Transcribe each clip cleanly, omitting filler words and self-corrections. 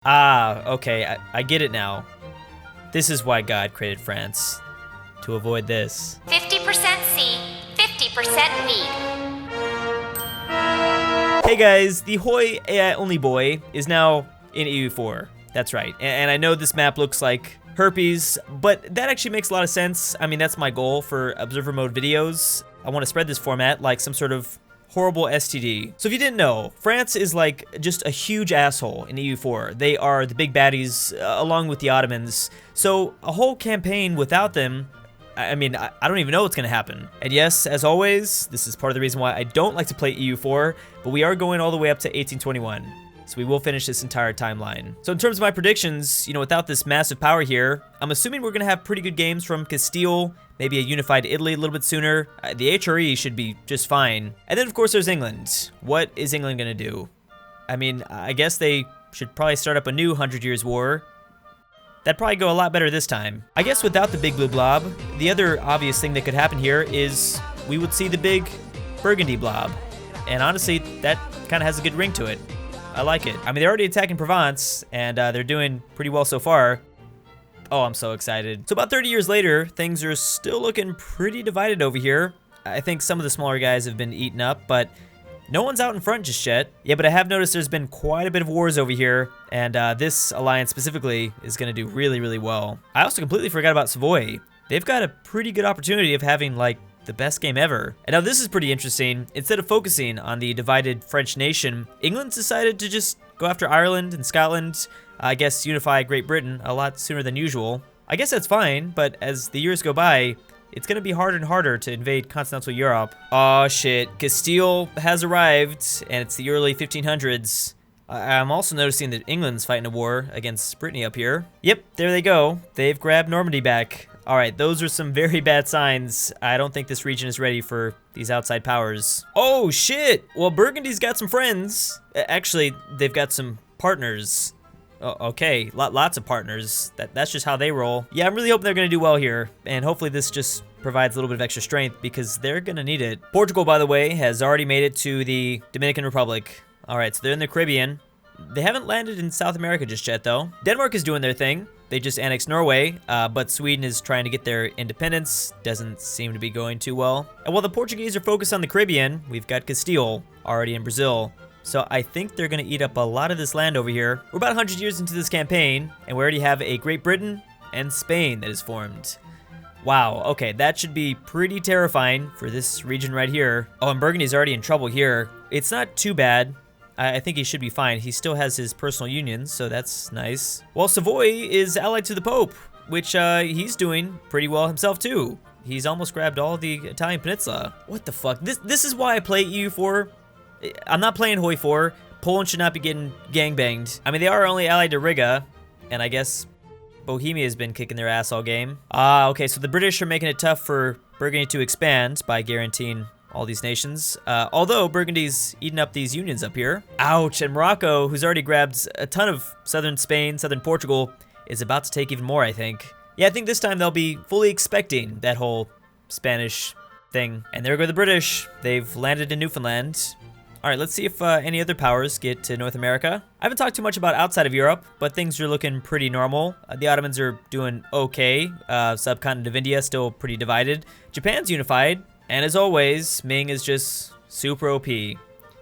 Ah, okay, I get it now. This is why God created France, to avoid this. 50% C, 50% weed. Hey guys, the Hoi AI only boy is now in EU4. That's right, and I know this map looks like herpes, but that actually makes a lot of sense. I mean, that's my goal for observer mode videos. I want to spread this format like some sort of horrible STD. So if you didn't know, France is like just a huge asshole in EU4. They are the big baddies along with the Ottomans. So a whole campaign without them, I mean, I don't even know what's gonna happen. And yes, as always, this is part of the reason why I don't like to play EU4, but we are going all the way up to 1821. So we will finish this entire timeline. So in terms of my predictions, you know, without this massive power here, I'm assuming we're gonna have pretty good games from Castile, maybe a unified Italy a little bit sooner. The HRE should be just fine. And then of course there's England. What is England gonna do? I mean, I guess they should probably start up a new 100 Years' War. That'd probably go a lot better this time. I guess without the big blue blob, the other obvious thing that could happen here is we would see the big burgundy blob. And honestly, that kind of has a good ring to it. I like it. I mean, they're already attacking Provence, and they're doing pretty well so far. Oh, I'm so excited. So about 30 years later, things are still looking pretty divided over here. I think some of the smaller guys have been eaten up, but no one's out in front just yet. Yeah, but I have noticed there's been quite a bit of wars over here, and this alliance specifically is gonna do really, really well. I also completely forgot about Savoy. They've got a pretty good opportunity of having, like, the best game ever. And now this is pretty interesting. Instead of focusing on the divided French nation, England's decided to just go after Ireland and Scotland, I guess unify Great Britain a lot sooner than usual. I guess that's fine, but as the years go by, it's gonna be harder and harder to invade continental Europe. Aw, shit, Castile has arrived, and it's the early 1500s. I'm also noticing that England's fighting a war against Brittany up here. Yep, there they go. They've grabbed Normandy back. All right, those are some very bad signs. I don't think this region is ready for these outside powers. Oh, shit. Well, Burgundy's got some friends. Actually, they've got some partners. Oh, okay, lots of partners. That's just how they roll. Yeah, I'm really hoping they're gonna do well here, and hopefully this just provides a little bit of extra strength because they're gonna need it. Portugal, by the way, has already made it to the Dominican Republic. All right, so they're in the Caribbean. They haven't landed in South America just yet, though. Denmark is doing their thing. They just annexed Norway, but Sweden is trying to get their independence. Doesn't seem to be going too well. And while the Portuguese are focused on the Caribbean, we've got Castile already in Brazil. So I think they're gonna eat up a lot of this land over here. We're about 100 years into this campaign, and we already have a Great Britain and Spain that is formed. Wow, okay, that should be pretty terrifying for this region right here. Oh, and Burgundy's already in trouble here. It's not too bad. I think he should be fine. He still has his personal unions, so that's nice. Well, Savoy is allied to the Pope, which he's doing pretty well himself too. He's almost grabbed all the Italian peninsula. What the fuck? This is why I play EU4. I'm not playing Hoi 4. Poland should not be getting gangbanged. I mean, they are only allied to Riga, and I guess Bohemia has been kicking their ass all game. Okay, so the British are making it tough for Burgundy to expand by guaranteeing all these nations, although Burgundy's eating up these unions up here. Ouch, and Morocco, who's already grabbed a ton of southern Spain, southern Portugal, is about to take even more, I think. Yeah, I think this time they'll be fully expecting that whole Spanish thing. And there go the British. They've landed in Newfoundland. All right, let's see if any other powers get to North America. I haven't talked too much about outside of Europe, but things are looking pretty normal. The Ottomans are doing okay. Subcontinent of India still pretty divided. Japan's unified. And as always, Ming is just super OP.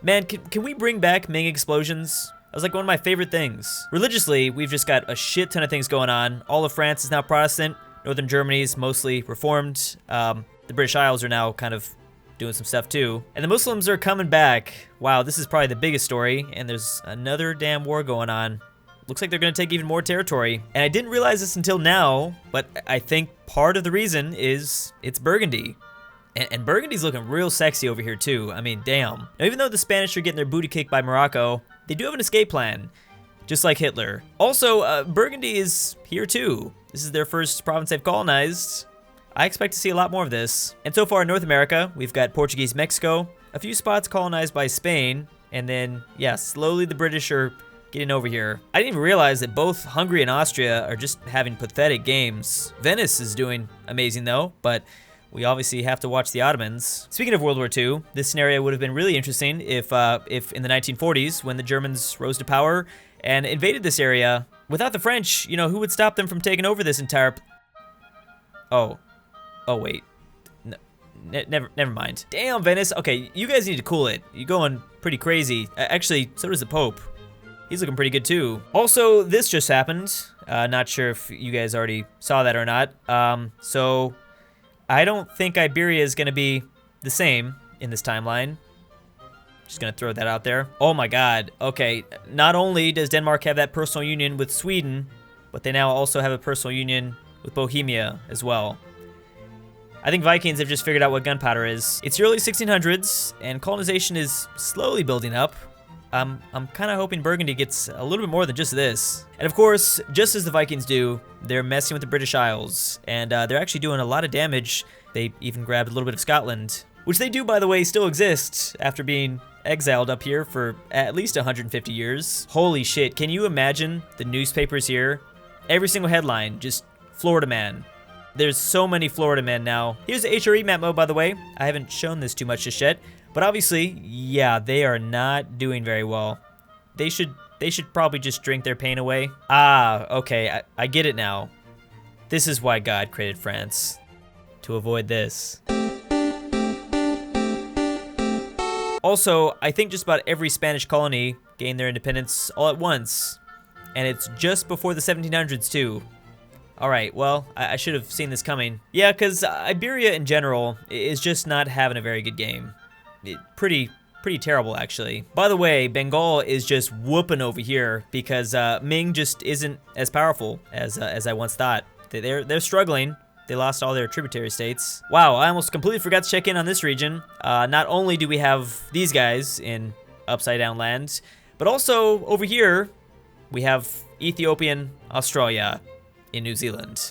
Man, can we bring back Ming explosions? That was like one of my favorite things. Religiously, we've just got a shit ton of things going on. All of France is now Protestant. Northern Germany is mostly Reformed. The British Isles are now kind of doing some stuff too. And the Muslims are coming back. Wow, this is probably the biggest story. And there's another damn war going on. Looks like they're gonna take even more territory. And I didn't realize this until now, but I think part of the reason is it's Burgundy. And Burgundy's looking real sexy over here too. I mean, damn. Now, even though the Spanish are getting their booty kicked by Morocco, they do have an escape plan, just like Hitler. Also, Burgundy is here too. This is their first province they've colonized. I expect to see a lot more of this. And so far in North America, we've got Portuguese Mexico, a few spots colonized by Spain, and then, yeah, slowly the British are getting over here. I didn't even realize that both Hungary and Austria are just having pathetic games. Venice is doing amazing though, but we obviously have to watch the Ottomans. Speaking of World War II, this scenario would have been really interesting if in the 1940s, when the Germans rose to power and invaded this area. Without the French, you know, who would stop them from taking over this entire... Oh, wait. No, never mind. Damn, Venice. Okay, you guys need to cool it. You're going pretty crazy. Actually, so does the Pope. He's looking pretty good too. Also, this just happened. Not sure if you guys already saw that or not. So I don't think Iberia is gonna be the same in this timeline. Just gonna throw that out there. Oh my God, okay. Not only does Denmark have that personal union with Sweden, but they now also have a personal union with Bohemia as well. I think Vikings have just figured out what gunpowder is. It's the early 1600s, and colonization is slowly building up. I'm kind of hoping Burgundy gets a little bit more than just this. And of course, just as the Vikings do, they're messing with the British Isles, and they're actually doing a lot of damage. They even grabbed a little bit of Scotland, which they do, by the way, still exist after being exiled up here for at least 150 years. Holy shit, can you imagine the newspapers here? Every single headline, just Florida man. There's so many Florida men now. Here's the HRE map mode, by the way. I haven't shown this too much just yet. But obviously, yeah, they are not doing very well. They should probably just drink their pain away. Ah, okay, I get it now. This is why God created France. To avoid this. Also, I think just about every Spanish colony gained their independence all at once. And it's just before the 1700s too. Alright, well, I should have seen this coming. Yeah, because Iberia in general is just not having a very good game. Pretty terrible, actually. By the way, Bengal is just whooping over here because Ming just isn't as powerful as I once thought. They're struggling. They lost all their tributary states. Wow, I almost completely forgot to check in on this region. Not only do we have these guys in upside down land, but also over here we have Ethiopian Australia in New Zealand.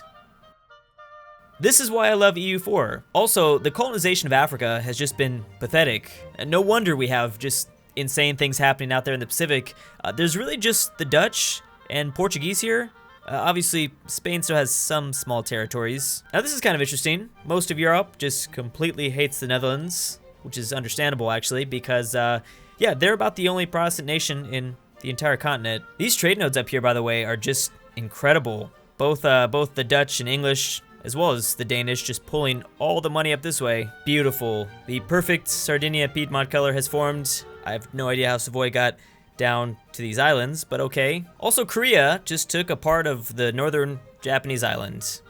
This is why I love EU4. Also, the colonization of Africa has just been pathetic. And no wonder we have just insane things happening out there in the Pacific. There's really just the Dutch and Portuguese here. Obviously, Spain still has some small territories. Now, this is kind of interesting. Most of Europe just completely hates the Netherlands, which is understandable, actually, because, yeah, they're about the only Protestant nation in the entire continent. These trade nodes up here, by the way, are just incredible. Both the Dutch and English, as well as the Danish, just pulling all the money up this way. Beautiful. The perfect Sardinia-Piedmont color has formed. I have no idea how Savoy got down to these islands, but okay. Also, Korea just took a part of the northern Japanese island.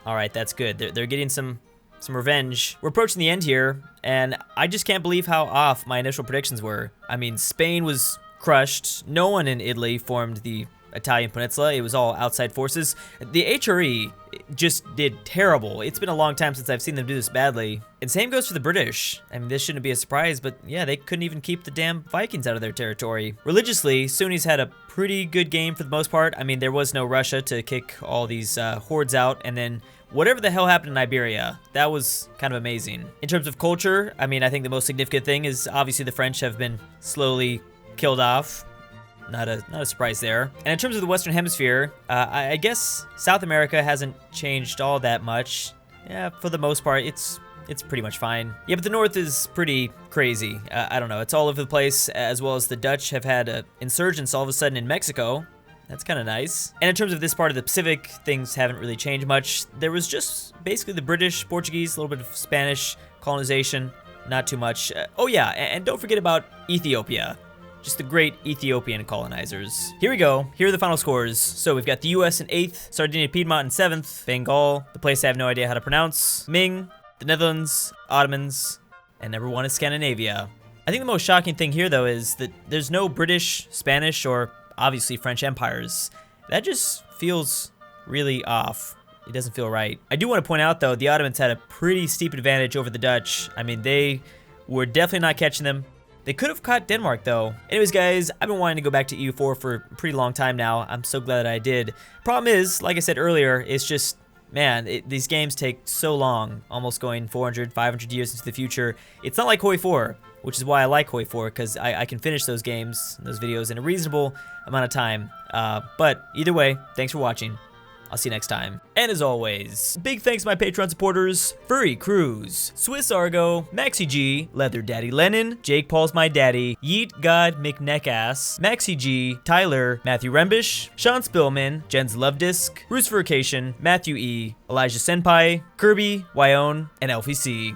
All right, that's good. They're getting some revenge. We're approaching the end here, and I just can't believe how off my initial predictions were. I mean, Spain was crushed. No one in Italy formed the Italian peninsula. It was all outside forces. The HRE just did terrible. It's been a long time since I've seen them do this badly. And same goes for the British. I mean, this shouldn't be a surprise, but yeah, they couldn't even keep the damn Vikings out of their territory. Religiously, Sunnis had a pretty good game for the most part. I mean, there was no Russia to kick all these hordes out, and then whatever the hell happened in Iberia, that was kind of amazing. In terms of culture, I mean, I think the most significant thing is obviously the French have been slowly killed off. Not a surprise there. And in terms of the Western Hemisphere, I guess South America hasn't changed all that much. Yeah, for the most part, it's pretty much fine. Yeah, but the North is pretty crazy. I don't know, it's all over the place, as well as the Dutch have had insurgents all of a sudden in Mexico. That's kind of nice. And in terms of this part of the Pacific, things haven't really changed much. There was just basically the British, Portuguese, a little bit of Spanish colonization, not too much. Oh yeah, and don't forget about Ethiopia. Just the great Ethiopian colonizers. Here we go. Here are the final scores. So we've got the US in 8th, Sardinia Piedmont in 7th, Bengal, the place I have no idea how to pronounce, Ming, the Netherlands, Ottomans, and number 1 is Scandinavia. I think the most shocking thing here, though, is that there's no British, Spanish, or obviously French empires. That just feels really off. It doesn't feel right. I do want to point out, though, the Ottomans had a pretty steep advantage over the Dutch. I mean, they were definitely not catching them. They could have caught Denmark, though. Anyways, guys, I've been wanting to go back to EU4 for a pretty long time now. I'm so glad that I did. Problem is, like I said earlier, it's just, man, these games take so long, almost going 400, 500 years into the future. It's not like Hoi 4, which is why I like Hoi 4, because I can finish those games, those videos, in a reasonable amount of time. But either way, thanks for watching. I'll see you next time. And as always, big thanks to my Patreon supporters, Furry Cruz, Swiss Argo, Maxi G, Leather Daddy Lennon, Jake Paul's My Daddy, Yeet God McNeckass, Maxi G, Tyler, Matthew Rembish, Sean Spillman, Jen's Love Disc, Roosferication, Matthew E, Elijah Senpai, Kirby, Wyone, and Elfie C.